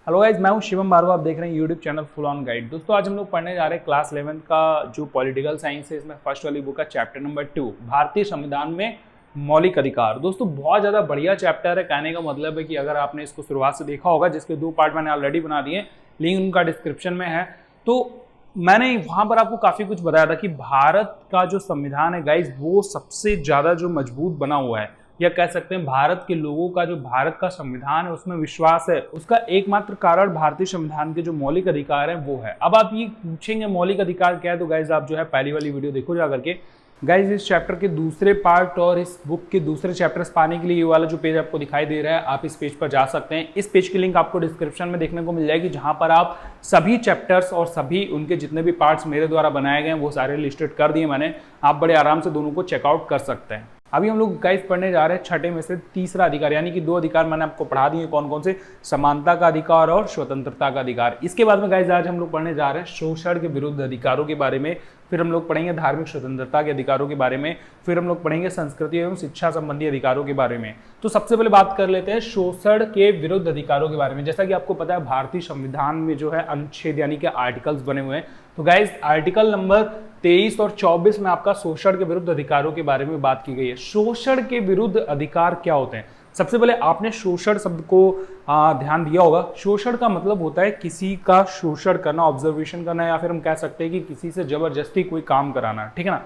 Hello guys, मैं हूं शिवम भार्गव। आप देख रहे हैं YouTube channel full on guide. दोस्तों आज हम लोग पढ़ने जा रहे हैं क्लास 11 का जो पॉलिटिकल साइंस है, इसमें फर्स्ट वाली बुक है चैप्टर नंबर 2, भारतीय संविधान में मौलिक अधिकार। दोस्तों बहुत ज़्यादा बढ़िया चैप्टर है। कहने का मतलब है कि अगर आपने इसको शुरुआत से देखा होगा, जिसके 2 पार्ट मैंने ऑलरेडी बना दिए, लिंक उनका डिस्क्रिप्शन में है, तो मैंने वहाँ पर आपको काफ़ी कुछ बताया था कि भारत का जो संविधान है गाइज, वो सबसे ज़्यादा जो मजबूत बना हुआ है, या कह सकते हैं भारत के लोगों का जो भारत का संविधान है उसमें विश्वास है, उसका एकमात्र कारण भारतीय संविधान के जो मौलिक अधिकार हैं वो है। अब आप ये पूछेंगे मौलिक अधिकार क्या है, तो गाइज आप जो है पहली वाली वीडियो देखो जा करके। गाइज इस चैप्टर के दूसरे पार्ट और इस बुक के दूसरे चैप्टर्स पाने के लिए ये वाला जो पेज आपको दिखाई दे रहा है, आप इस पेज पर जा सकते हैं। इस पेज की लिंक आपको डिस्क्रिप्शन में देखने को मिल जाएगी, जहां पर आप सभी चैप्टर्स और सभी उनके जितने भी पार्ट्स मेरे द्वारा बनाए गए हैं वो सारे लिस्टेड कर दिए मैंने। आप बड़े आराम से दोनों को चेकआउट कर सकते हैं। अभी हम लोग गाइस पढ़ने जा रहे हैं छठे में से तीसरा अधिकार, यानी कि 2 अधिकार मैंने आपको पढ़ा दिए। कौन कौन से? समानता का अधिकार और स्वतंत्रता का अधिकार। इसके बाद में गाइस आज हम लोग पढ़ने जा रहे हैं शोषण के विरुद्ध अधिकारों के बारे में, फिर हम लोग पढ़ेंगे धार्मिक स्वतंत्रता के अधिकारों के बारे में, फिर हम लोग पढ़ेंगे संस्कृति एवं शिक्षा संबंधी अधिकारों के बारे में। तो सबसे पहले बात कर लेते हैं शोषण के विरुद्ध अधिकारों के बारे में। जैसा कि आपको पता है भारतीय संविधान में जो है अनुच्छेद यानी कि आर्टिकल्स बने हुए हैं। तो गाइस आर्टिकल नंबर 23 और 24 में आपका शोषण के विरुद्ध अधिकारों के बारे में बात की गई है। शोषण के विरुद्ध अधिकार क्या होते हैं? सबसे पहले आपने शोषण शब्द को ध्यान दिया होगा। शोषण का मतलब होता है किसी का शोषण करना, ऑब्जर्वेशन करना, या फिर हम कह सकते हैं कि किसी से जबरदस्ती कोई काम कराना, ठीक है ना।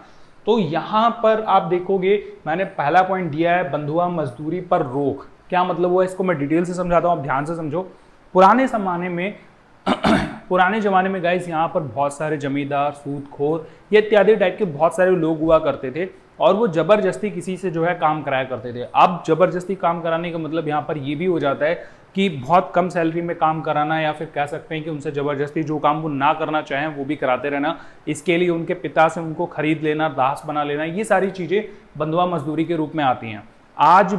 तो यहां पर आप देखोगे मैंने पहला पॉइंट दिया है बंधुआ मजदूरी पर रोक। क्या मतलब हुआ, इसको मैं डिटेल से समझाता हूं, आप ध्यान से समझो। पुराने जमाने में गाइस यहाँ पर बहुत सारे जमींदार, सूदखोर, ये इत्यादि टाइप के बहुत सारे लोग हुआ करते थे और वो जबरदस्ती किसी से जो है काम कराया करते थे। अब जबरदस्ती काम कराने का मतलब यहाँ पर ये भी हो जाता है कि बहुत कम सैलरी में काम कराना, या फिर कह सकते हैं कि उनसे जबरदस्ती जो काम वो ना करना चाहें वो भी कराते रहना। इसके लिए उनके पिता से उनको खरीद लेना, दास बना लेना, ये सारी चीज़ें बंधुआ मजदूरी के रूप में आती हैं। आज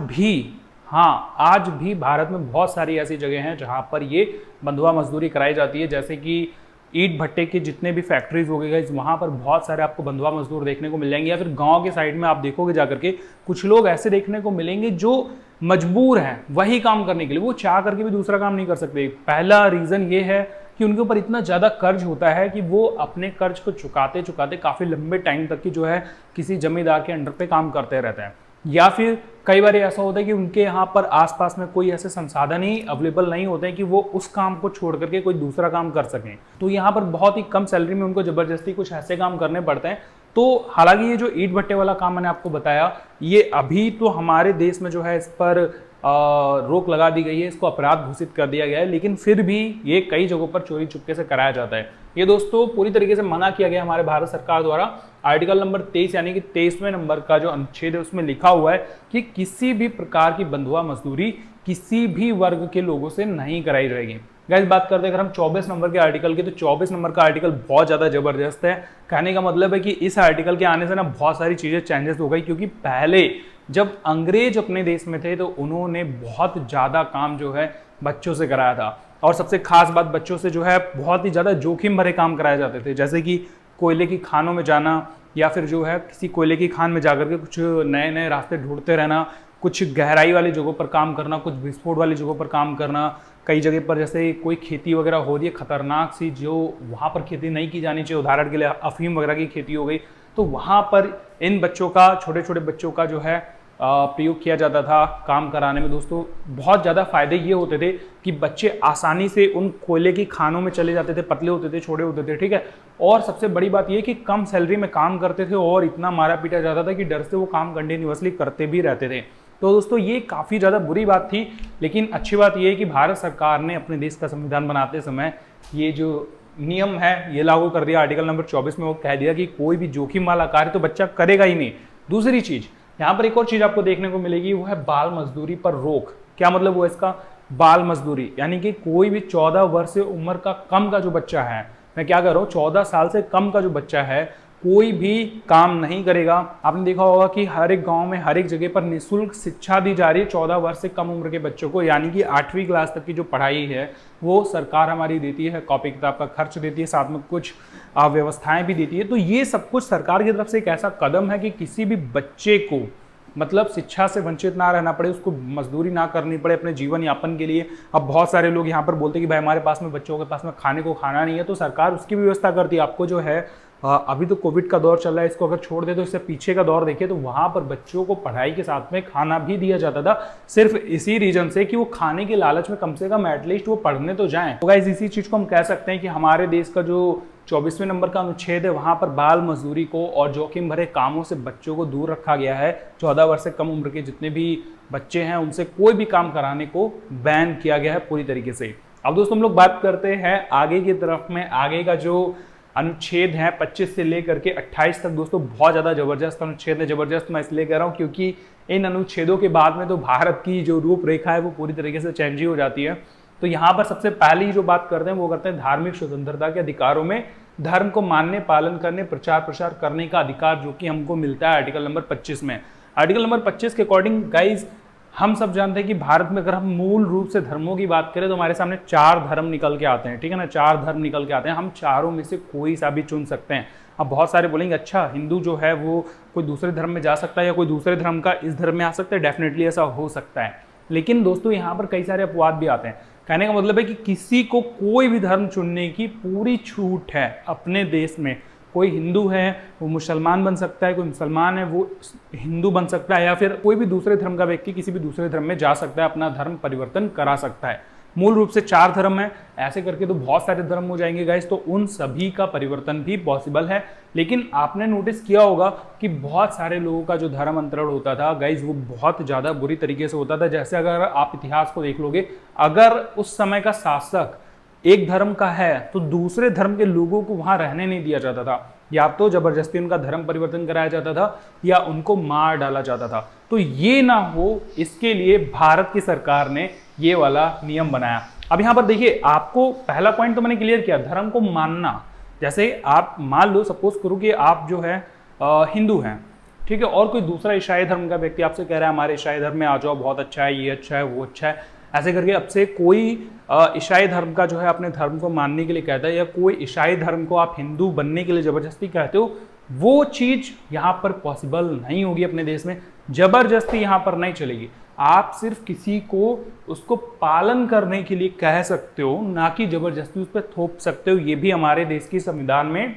भी भारत में बहुत सारी ऐसी जगह हैं जहां पर ये बंधुआ मजदूरी कराई जाती है। जैसे कि ईंट भट्टे के जितने भी फैक्ट्रीज हो गए, वहां पर बहुत सारे आपको बंधुआ मजदूर देखने को मिल जाएंगे। या फिर गांव के साइड में आप देखोगे जाकर के, कुछ लोग ऐसे देखने को मिलेंगे जो मजबूर हैं वही काम करने के लिए, वो चाह करके भी दूसरा काम नहीं कर सकते। पहला रीजन ये है कि उनके ऊपर इतना ज़्यादा कर्ज होता है कि वो अपने कर्ज को चुकाते चुकाते काफ़ी लंबे टाइम तक की जो है किसी जमींदार के अंडर पे काम करते रहते हैं। या फिर कई बार ऐसा होता है कि उनके यहाँ पर आसपास में कोई ऐसे संसाधन ही अवेलेबल नहीं होते हैं कि वो उस काम को छोड़ करके कोई दूसरा काम कर सकें। तो यहाँ पर बहुत ही कम सैलरी में उनको जबरदस्ती कुछ ऐसे काम करने पड़ते हैं। तो हालांकि ये जो ईंट भट्टे वाला काम मैंने आपको बताया, ये अभी तो हमारे देश में जो है इस पर रोक लगा दी गई है, इसको अपराध घोषित कर दिया गया है, लेकिन फिर भी ये कई जगहों पर चोरी चुपके से कराया जाता है। ये दोस्तों पूरी तरीके से मना किया गया हमारे भारत सरकार द्वारा। आर्टिकल नंबर 23 यानी कि 23वें नंबर का जो अनुच्छेद है उसमें लिखा हुआ है कि किसी भी प्रकार की बंधुआ मजदूरी किसी भी वर्ग के लोगों से नहीं कराई जाएगी। गाइस बात करते हैं अगर हम 24 नंबर के आर्टिकल की, तो 24 नंबर का आर्टिकल बहुत ज़्यादा ज़बरदस्त है। कहने का मतलब है कि इस आर्टिकल के आने से ना बहुत सारी चीज़ें चेंजेस हो गई, क्योंकि पहले जब अंग्रेज अपने देश में थे तो उन्होंने बहुत ज़्यादा काम जो है बच्चों से कराया था। और सबसे खास बात, बच्चों से जो है बहुत ही ज़्यादा जोखिम भरे काम कराए जाते थे, जैसे कि कोयले की खानों में जाना, या फिर जो है किसी कोयले की खान में जाकर के कुछ नए नए रास्ते ढूंढते रहना, कुछ गहराई वाली जगहों पर काम करना, कुछ विस्फोट वाली जगहों पर काम करना। कई जगह पर जैसे कोई खेती वगैरह हो रही है खतरनाक सी, जो वहाँ पर खेती नहीं की जानी चाहिए, उदाहरण के लिए अफीम वगैरह की खेती हो गई, तो वहाँ पर इन बच्चों का, छोटे छोटे बच्चों का जो है प्रयोग किया जाता था काम कराने में। दोस्तों बहुत ज़्यादा फायदे ये होते थे कि बच्चे आसानी से उन कोयले की खानों में चले जाते थे, पतले होते थे, छोटे होते थे, ठीक है। और सबसे बड़ी बात ये कि कम सैलरी में काम करते थे और इतना मारा पीटा जाता था कि डर से वो काम कंटिन्यूअसली करते भी रहते थे। तो दोस्तों ये काफ़ी ज़्यादा बुरी बात थी, लेकिन अच्छी बात ये है कि भारत सरकार ने अपने देश का संविधान बनाते समय ये जो नियम है ये लागू कर दिया। आर्टिकल नंबर 24 में वो कह दिया कि कोई भी जोखिम वाला कार्य तो बच्चा करेगा ही नहीं। दूसरी चीज़, यहाँ पर एक और चीज़ आपको देखने को मिलेगी, वो है बाल मजदूरी पर रोक। क्या मतलब हुआ इसका? बाल मजदूरी यानी कि कोई भी 14 वर्ष से उम्र का कम का जो बच्चा है, मैं क्या कर रहा हूँ, 14 साल से कम का जो बच्चा है कोई भी काम नहीं करेगा। आपने देखा होगा कि हर एक गांव में, हर एक जगह पर निःशुल्क शिक्षा दी जा रही है 14 वर्ष से कम उम्र के बच्चों को, यानी कि 8वीं क्लास तक की जो पढ़ाई है वो सरकार हमारी देती है, कॉपी किताब का खर्च देती है, साथ में कुछ व्यवस्थाएं भी देती है। तो ये सब कुछ सरकार की तरफ से एक ऐसा कदम है कि किसी भी बच्चे को मतलब शिक्षा से वंचित ना रहना पड़े, उसको मजदूरी ना करनी पड़े अपने जीवन यापन के लिए। अब बहुत सारे लोग यहाँ पर बोलते हैं कि भाई हमारे पास में बच्चों के पास में खाने को खाना नहीं है, तो सरकार उसकी भी व्यवस्था करती है। आपको जो है अभी तो कोविड का दौर चल रहा है, इसको अगर छोड़ दे तो इससे पीछे का दौर देखिए तो वहां पर बच्चों को पढ़ाई के साथ में खाना भी दिया जाता था, सिर्फ इसी रीजन से कि वो खाने के लालच में कम से कम एटलीस्ट वो पढ़ने तो जाएं। तो गाइस इसी चीज को हम कह सकते हैं कि हमारे देश का जो 24वें नंबर का अनुच्छेद है वहां पर बाल मजदूरी को और जोखिम भरे कामों से बच्चों को दूर रखा गया है। 14 वर्ष से कम उम्र के जितने भी बच्चे हैं उनसे कोई भी काम कराने को बैन किया गया है पूरी तरीके से। अब दोस्तों हम लोग बात करते हैं आगे की तरफ में। आगे का जो अनुच्छेद है 25 से लेकर के 28 तक दोस्तों बहुत ज़्यादा जबरदस्त अनुच्छेद है। जबरदस्त मैं इसलिए कह रहा हूँ क्योंकि इन अनुच्छेदों के बाद में तो भारत की जो रूपरेखा है वो पूरी तरीके से चेंज ही हो जाती है। तो यहाँ पर सबसे पहली जो बात करते हैं वो करते हैं धार्मिक स्वतंत्रता के अधिकारों में धर्म को मानने, पालन करने, प्रचार प्रसार करने का अधिकार जो कि हमको मिलता है आर्टिकल नंबर 25 में। आर्टिकल नंबर 25 के अकॉर्डिंग गाइज हम सब जानते हैं कि भारत में अगर हम मूल रूप से धर्मों की बात करें तो हमारे सामने 4 धर्म निकल के आते हैं, ठीक है ना। 4 धर्म निकल के आते हैं, हम चारों में से कोई सा भी चुन सकते हैं। अब बहुत सारे बोलेंगे अच्छा हिंदू जो है वो कोई दूसरे धर्म में जा सकता है या कोई दूसरे धर्म का इस धर्म में आ सकता है, डेफिनेटली ऐसा हो सकता है। लेकिन दोस्तों यहाँ पर कई सारे अपवाद भी आते हैं। कहने का मतलब है कि किसी को कोई भी धर्म चुनने की पूरी छूट है अपने देश में। कोई हिंदू है वो मुसलमान बन सकता है, कोई मुसलमान है वो हिंदू बन सकता है, या फिर कोई भी दूसरे धर्म का व्यक्ति किसी भी दूसरे धर्म में जा सकता है, अपना धर्म परिवर्तन करा सकता है। मूल रूप से 4 धर्म है, ऐसे करके तो बहुत सारे धर्म हो जाएंगे गाइस, तो उन सभी का परिवर्तन भी पॉसिबल है। लेकिन आपने नोटिस किया होगा कि बहुत सारे लोगों का जो धर्म अंतरण होता था गाइस वो बहुत ज़्यादा बुरी तरीके से होता था। जैसे अगर आप इतिहास को देख लोगे, अगर उस समय का शासक एक धर्म का है तो दूसरे धर्म के लोगों को वहां रहने नहीं दिया जाता था, या तो जबरदस्ती उनका धर्म परिवर्तन कराया जाता था या उनको मार डाला जाता था। तो ये ना हो इसके लिए भारत की सरकार ने ये वाला नियम बनाया। अब यहाँ पर देखिए आपको पहला पॉइंट तो मैंने क्लियर किया, धर्म को मानना। जैसे आप मान लो सपोज करो कि आप जो है हिंदू हैं, ठीक है, और कोई दूसरा ईसाई धर्म का व्यक्ति आपसे कह रहा है हमारे ईसाई धर्म में आ जाओ, बहुत अच्छा है, ये अच्छा है, वो अच्छा है, ऐसे करके अब से कोई ईसाई धर्म का जो है अपने धर्म को मानने के लिए कहता है, या कोई ईसाई धर्म को आप हिंदू बनने के लिए जबरदस्ती कहते हो, वो चीज यहाँ पर पॉसिबल नहीं होगी अपने देश में। जबरदस्ती यहाँ पर नहीं चलेगी। आप सिर्फ किसी को उसको पालन करने के लिए कह सकते हो, ना कि जबरदस्ती उस पर थोप सकते हो। ये भी हमारे देश की संविधान में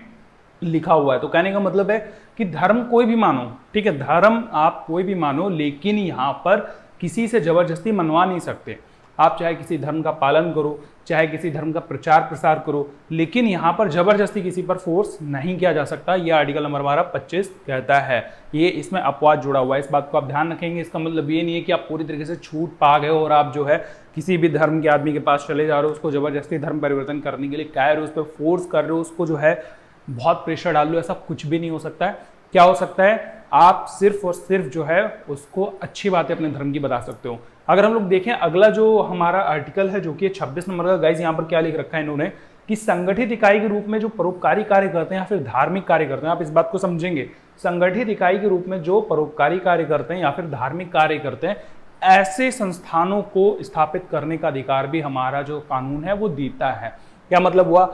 लिखा हुआ है। तो कहने का मतलब है कि धर्म कोई भी मानो, ठीक है, धर्म आप कोई भी मानो, लेकिन यहाँ पर किसी से जबरदस्ती मनवा नहीं सकते। आप चाहे किसी धर्म का पालन करो, चाहे किसी धर्म का प्रचार प्रसार करो, लेकिन यहाँ पर जबरदस्ती किसी पर फोर्स नहीं किया जा सकता। यह आर्टिकल नंबर हमारा 25 कहता है। ये इसमें अपवाद जुड़ा हुआ है, इस बात को आप ध्यान रखेंगे। इसका मतलब ये नहीं है कि आप पूरी तरीके से छूट पा गए हो और आप जो है किसी भी धर्म के आदमी के पास चले जा रहे हो, उसको जबरदस्ती धर्म परिवर्तन करने के लिए कह रहे हो, उस पर फोर्स कर रहे हो, उसको जो है बहुत प्रेशर डाल लो। ऐसा कुछ भी नहीं हो सकता है। क्या हो सकता है, आप सिर्फ और सिर्फ जो है उसको अच्छी बातें अपने धर्म की बता सकते हो। अगर हम लोग देखें अगला जो हमारा आर्टिकल है जो कि 26 नंबर का, गाइज यहाँ पर क्या लिख रखा है इन्होंने कि संगठित इकाई के रूप में जो परोपकारी कार्य करते हैं या फिर धार्मिक कार्य करते हैं, आप इस बात को समझेंगे, संगठित इकाई के रूप में जो परोपकारी कार्य करते हैं या फिर धार्मिक कार्य करते हैं, ऐसे संस्थानों को स्थापित करने का अधिकार भी हमारा जो कानून है वो देता है। क्या मतलब हुआ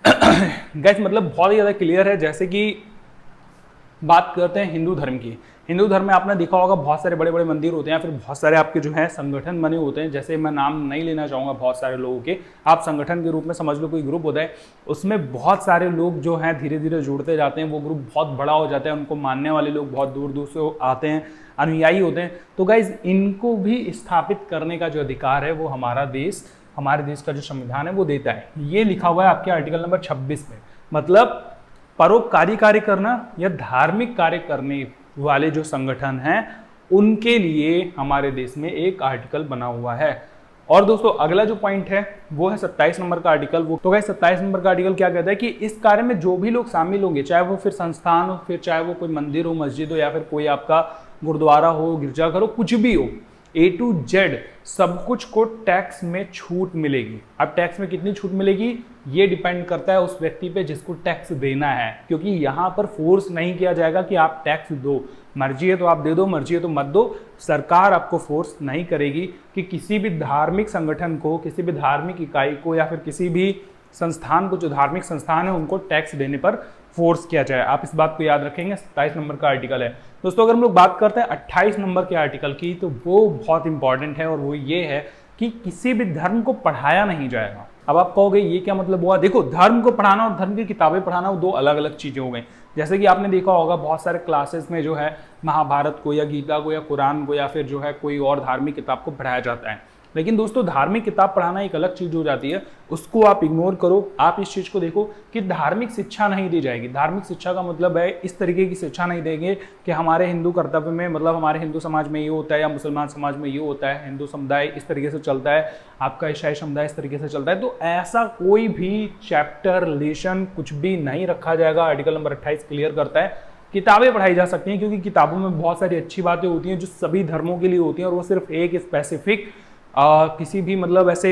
गाइज, मतलब बहुत ही ज्यादा क्लियर है। जैसे कि बात करते हैं हिंदू धर्म की। हिंदू धर्म में आपने देखा होगा बहुत सारे बड़े बड़े मंदिर होते हैं, फिर बहुत सारे आपके जो है संगठन बने होते हैं। जैसे मैं नाम नहीं लेना चाहूँगा बहुत सारे लोगों के, आप संगठन के रूप में समझ लो कोई ग्रुप होता है, उसमें बहुत सारे लोग जो हैं धीरे धीरे जुड़ते जाते हैं, वो ग्रुप बहुत बड़ा हो जाता है, उनको मानने वाले लोग बहुत दूर दूर से आते हैं, अनुयायी होते हैं। तो गाइज इनको भी स्थापित करने का जो अधिकार है वो हमारे देश का जो संविधान है वो देता है। ये लिखा हुआ है आपके आर्टिकल नंबर 26 में। मतलब परोपकारी कार्य करना या धार्मिक कार्य करने वाले जो संगठन हैं उनके लिए हमारे देश में एक आर्टिकल बना हुआ है। और दोस्तों अगला जो पॉइंट है वो है 27 नंबर का आर्टिकल। वो तो गाइस 27 नंबर का आर्टिकल क्या कहता है कि इस कार्य में जो भी लोग शामिल होंगे, चाहे वो फिर संस्थान हो, फिर चाहे वो कोई मंदिर हो, मस्जिद हो, या फिर कोई आपका गुरुद्वारा हो, गिरजाघर हो, कुछ भी हो, A to Z सब कुछ को टैक्स में छूट मिलेगी। अब टैक्स में कितनी छूट मिलेगी ये डिपेंड करता है उस व्यक्ति पे जिसको टैक्स देना है, क्योंकि यहाँ पर फोर्स नहीं किया जाएगा कि आप टैक्स दो, मर्जी है तो आप दे दो, मर्जी है तो मत दो। सरकार आपको फोर्स नहीं करेगी कि किसी भी धार्मिक संगठन को, किसी भी धार्मिक इकाई को या फिर किसी भी संस्थान को, जो धार्मिक संस्थान है उनको टैक्स देने पर फोर्स किया जाए। आप इस बात को याद रखेंगे। 27 नंबर का आर्टिकल है दोस्तों। अगर हम लोग बात करते हैं 28 नंबर के आर्टिकल की, तो वो बहुत इंपॉर्टेंट है और वो ये है कि किसी भी धर्म को पढ़ाया नहीं जाएगा। अब आप कहोगे ये क्या मतलब हुआ? देखो, धर्म को पढ़ाना और धर्म की किताबें पढ़ाना वो दो अलग अलग चीजें हो गई। जैसे कि आपने देखा होगा बहुत सारे क्लासेस में जो है महाभारत को या गीता को या कुरान को या फिर जो है कोई और धार्मिक किताब को पढ़ाया जाता है। लेकिन दोस्तों, धार्मिक किताब पढ़ाना एक अलग चीज हो जाती है, उसको आप इग्नोर करो। आप इस चीज को देखो कि धार्मिक शिक्षा नहीं दी जाएगी। धार्मिक शिक्षा का मतलब है इस तरीके की शिक्षा नहीं देंगे कि हमारे हिंदू कर्तव्य में, मतलब हमारे हिंदू समाज में ये होता है या मुसलमान समाज में ये होता है, हिंदू समुदाय इस तरीके से चलता है, आपका ईसाई समुदाय इस तरीके से चलता है। तो ऐसा कोई भी चैप्टर, लेशन कुछ भी नहीं रखा जाएगा। आर्टिकल नंबर 28 क्लियर करता है। किताबें पढ़ाई जा सकती हैं क्योंकि किताबों में बहुत सारी अच्छी बातें होती हैं जो सभी धर्मों के लिए होती हैं, और वो सिर्फ एक स्पेसिफिक किसी भी मतलब ऐसे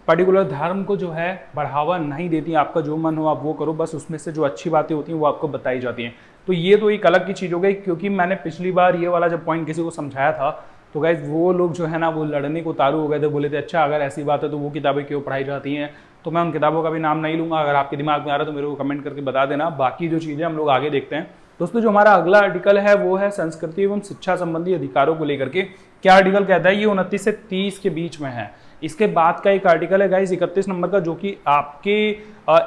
पर्टिकुलर धर्म को जो है बढ़ावा नहीं देती। आपका जो मन हो आप वो करो, बस उसमें से जो अच्छी बातें होती हैं वो आपको बताई जाती हैं। तो ये तो एक अलग की चीज़ हो गई, क्योंकि मैंने पिछली बार ये वाला जब पॉइंट किसी को समझाया था तो गाइज वो लोग जो है ना वो लड़ने को उतारू हो गए थे, बोले थे अच्छा अगर ऐसी बात है तो वो किताबें क्यों पढ़ाई जाती हैं। तो मैं उन किताबों का भी नाम नहीं लूँगा, अगर आपके दिमाग में आ रहा है तो मेरे को कमेंट करके बता देना। बाकी जो चीज़ें हम लोग आगे देखते हैं दोस्तों। जो हमारा अगला आर्टिकल है वो है संस्कृति एवं शिक्षा संबंधी अधिकारों को लेकर के। क्या आर्टिकल कहता है? ये 29 से 30 के बीच में है। इसके बाद का एक आर्टिकल है गाइस 31 नंबर का, जो कि आपके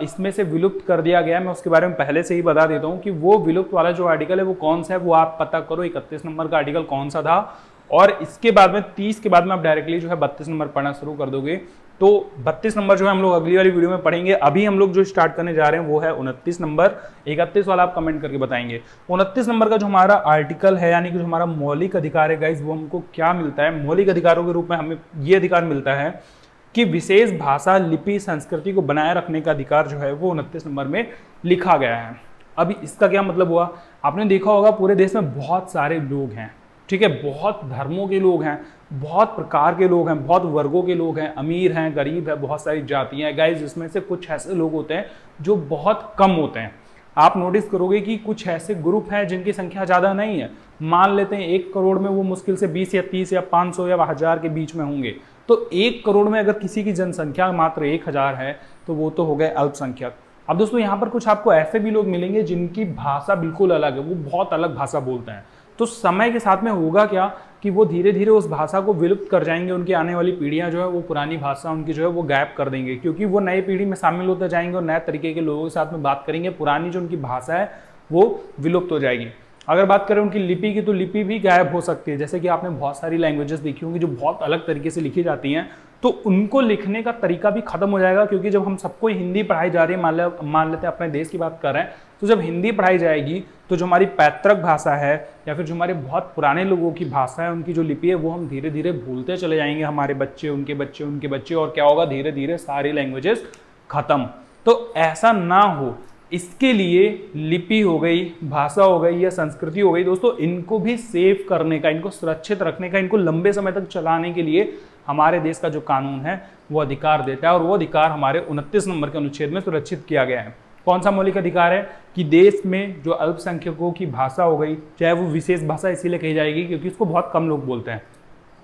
इसमें से विलुप्त कर दिया गया है। मैं उसके बारे में पहले से ही बता देता हूँ कि वो विलुप्त वाला जो आर्टिकल है वो कौन सा है, वो आप पता करो 31 नंबर का आर्टिकल कौन सा था। और इसके बाद में 30 के बाद में आप डायरेक्टली जो है 32 नंबर पढ़ना शुरू कर दोगे। तो 32 नंबर जो है हम लोग अगली वाली वीडियो में पढ़ेंगे। अभी हम लोग जो स्टार्ट करने जा रहे हैं वो है 29 नंबर। 31 वाला आप कमेंट करके बताएंगे। 29 नंबर का जो हमारा आर्टिकल है, यानी कि जो हमारा मौलिक अधिकार है गाइज, वो हमको क्या मिलता है? मौलिक अधिकारों के रूप में हमें ये अधिकार मिलता है कि विशेष भाषा, लिपि, संस्कृति को बनाए रखने का अधिकार जो है वो 29 नंबर में लिखा गया है। अभी इसका क्या मतलब हुआ? आपने देखा होगा पूरे देश में बहुत सारे लोग हैं, ठीक है, बहुत धर्मों के लोग हैं, बहुत प्रकार के लोग हैं, बहुत वर्गों के लोग हैं, अमीर हैं, गरीब है, बहुत सारी जातियां हैं गाइज। इसमें से कुछ ऐसे लोग होते हैं जो बहुत कम होते हैं। आप नोटिस करोगे कि कुछ ऐसे ग्रुप हैं जिनकी संख्या ज़्यादा नहीं है। मान लेते हैं 1 करोड़ में वो मुश्किल से 20 या 30 या 500 या 1000 के बीच में होंगे। तो 1 करोड़ में अगर किसी की जनसंख्या मात्र 1000 है तो वो तो हो गए अल्पसंख्यक। अब दोस्तों यहाँ पर कुछ आपको ऐसे भी लोग मिलेंगे जिनकी भाषा बिल्कुल अलग है, वो बहुत अलग भाषा बोलते हैं। तो समय के साथ में होगा क्या कि वो धीरे धीरे उस भाषा को विलुप्त कर जाएंगे। उनकी आने वाली पीढ़ियां जो है वो पुरानी भाषा उनकी जो है वो गायब कर देंगे, क्योंकि वो नए पीढ़ी में शामिल होते जाएंगे और नए तरीके के लोगों के साथ में बात करेंगे। पुरानी जो उनकी भाषा है वो विलुप्त हो जाएगी। अगर बात करें उनकी लिपि की, तो लिपि भी गायब हो सकती है। जैसे कि आपने बहुत सारी लैंग्वेजेस देखी होंगी जो बहुत अलग तरीके से लिखी जाती हैं, तो उनको लिखने का तरीका भी खत्म हो जाएगा। क्योंकि जब हम सबको हिंदी पढ़ाई जा रही है, मान लेते हैं अपने देश की बात कर रहे हैं, तो जब हिंदी पढ़ाई जाएगी तो जो हमारी पैतृक भाषा है या फिर जो हमारे बहुत पुराने लोगों की भाषा है, उनकी जो लिपि है वो हम धीरे धीरे भूलते चले जाएंगे। हमारे बच्चे, उनके बच्चे, उनके बच्चे, और क्या होगा, धीरे धीरे सारी लैंग्वेजेस खत्म। तो ऐसा ना हो, इसके लिए लिपि हो गई, भाषा हो गई या संस्कृति हो गई दोस्तों, इनको भी सेव करने का, इनको सुरक्षित रखने का, इनको लंबे समय तक चलाने के लिए हमारे देश का जो कानून है वो अधिकार देता है। और वो अधिकार हमारे 29 नंबर के अनुच्छेद में सुरक्षित किया गया है। कौन सा मौलिक अधिकार है? कि देश में जो अल्पसंख्यकों की भाषा हो गई, चाहे वो विशेष भाषा इसीलिए कही जाएगी क्योंकि उसको बहुत कम लोग बोलते हैं,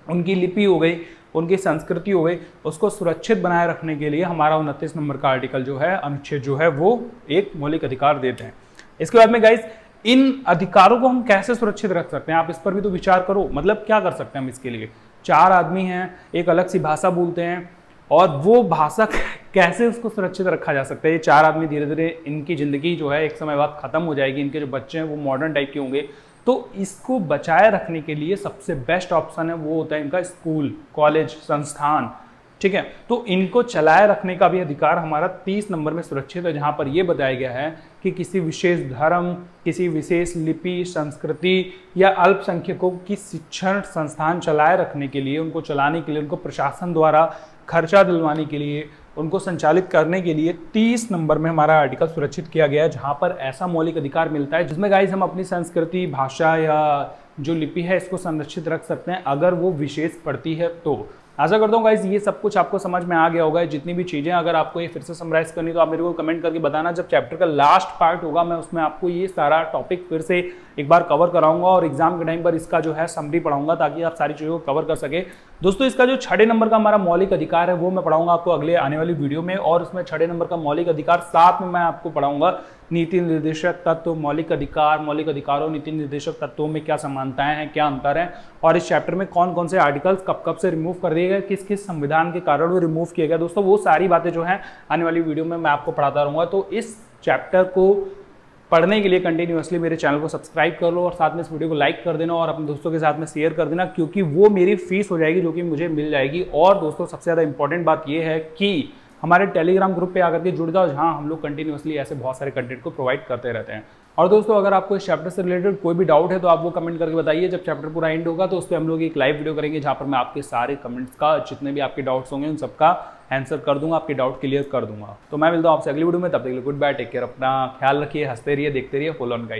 उनकी लिपि हो गई, उनकी संस्कृति हो गई, उसको सुरक्षित बनाए रखने के लिए हमारा 29 नंबर का आर्टिकल जो है, अनुच्छेद जो है, वो एक मौलिक अधिकार देते हैं। इसके बाद में गाइस, इन अधिकारों को हम कैसे सुरक्षित रख सकते हैं? आप इस पर भी तो विचार करो। मतलब क्या कर सकते हैं हम इसके लिए? 4 आदमी हैं, एक अलग सी भाषा बोलते हैं, और वो भाषा कैसे उसको सुरक्षित रखा जा सकता है? ये 4 आदमी धीरे धीरे इनकी ज़िंदगी जो है एक समय बाद ख़त्म हो जाएगी। इनके जो बच्चे हैं वो मॉडर्न टाइप के होंगे। तो इसको बचाए रखने के लिए सबसे बेस्ट ऑप्शन है वो होता है इनका स्कूल, कॉलेज, संस्थान, ठीक है। तो इनको चलाए रखने का भी अधिकार हमारा 30 नंबर में सुरक्षित है, जहाँ पर ये बताया गया है कि किसी विशेष धर्म, किसी विशेष लिपि, संस्कृति या अल्पसंख्यकों की शिक्षण संस्थान चलाए रखने के लिए, उनको चलाने के लिए, उनको प्रशासन द्वारा खर्चा दिलवाने के लिए, उनको संचालित करने के लिए 30 नंबर में हमारा आर्टिकल सुरक्षित किया गया है, जहाँ पर ऐसा मौलिक अधिकार मिलता है जिसमें गाइस हम अपनी संस्कृति, भाषा या जो लिपि है इसको संरक्षित रख सकते हैं अगर वो विशेष पड़ती है तो। आशा करता हूँ गाइस ये सब कुछ आपको समझ में आ गया होगा। जितनी भी चीज़ें अगर आपको ये फिर से समराइज करनी तो आप मेरे को कमेंट करके बताना। जब चैप्टर का लास्ट पार्ट होगा मैं उसमें आपको ये सारा टॉपिक फिर से एक बार कवर कराऊंगा और एग्जाम के टाइम पर इसका जो है समरी पढ़ाऊंगा ताकि आप सारी चीज़ों को कवर कर सके। दोस्तों इसका जो 6 नंबर का हमारा मौलिक अधिकार है वो मैं पढ़ाऊंगा आपको अगले आने वाली वीडियो में, और उसमें 6 नंबर का मौलिक अधिकार साथ में मैं आपको पढ़ाऊंगा नीति निर्देशक तत्व, मौलिक अधिकार, मौलिक अधिकारों, नीति निर्देशक तत्वों में क्या समानताएं हैं, क्या अंतर है, और इस चैप्टर में कौन कौन से आर्टिकल्स कब कब से रिमूव कर दिए गए, किस किस संविधान के कारण वो रिमूव किए गए। दोस्तों वो सारी बातें जो हैं आने वाली वीडियो में मैं आपको पढ़ाता रहूँगा। तो इस चैप्टर को पढ़ने के लिए कंटिन्यूअसली मेरे चैनल को सब्सक्राइब कर लो और साथ में इस वीडियो को लाइक कर देना और अपने दोस्तों के साथ में शेयर कर देना, क्योंकि वो मेरी फीस हो जाएगी जो कि मुझे मिल जाएगी। और दोस्तों सबसे ज़्यादा इंपॉर्टेंट बात ये है कि हमारे टेलीग्राम ग्रुप पे आकर के जुड़ जाओ, जहाँ हम लोग कंटिन्यूअसली ऐसे बहुत सारे कंटेंट को प्रोवाइड करते रहते हैं। और दोस्तों अगर आपको इस चैप्टर से रिलेटेड कोई भी डाउट है तो आप वो कमेंट करके बताइए। जब चैप्टर पूरा एंड होगा तो उस पर हम लोग एक लाइव वीडियो करेंगे जहाँ पर मैं आपके सारे कमेंट्स का, जितने भी आपके डाउट्स होंगे उन सबका आंसर कर दूंगा, आपके डाउट क्लियर कर दूंगा। तो मैं मिलता हूँ आपसे अगली वीडियो में, तब तक के लिए गुड बाय, टेक केयर, अपना ख्याल रखिए, हंसते रहिए, देखते रहिए फुल ऑन गाइड।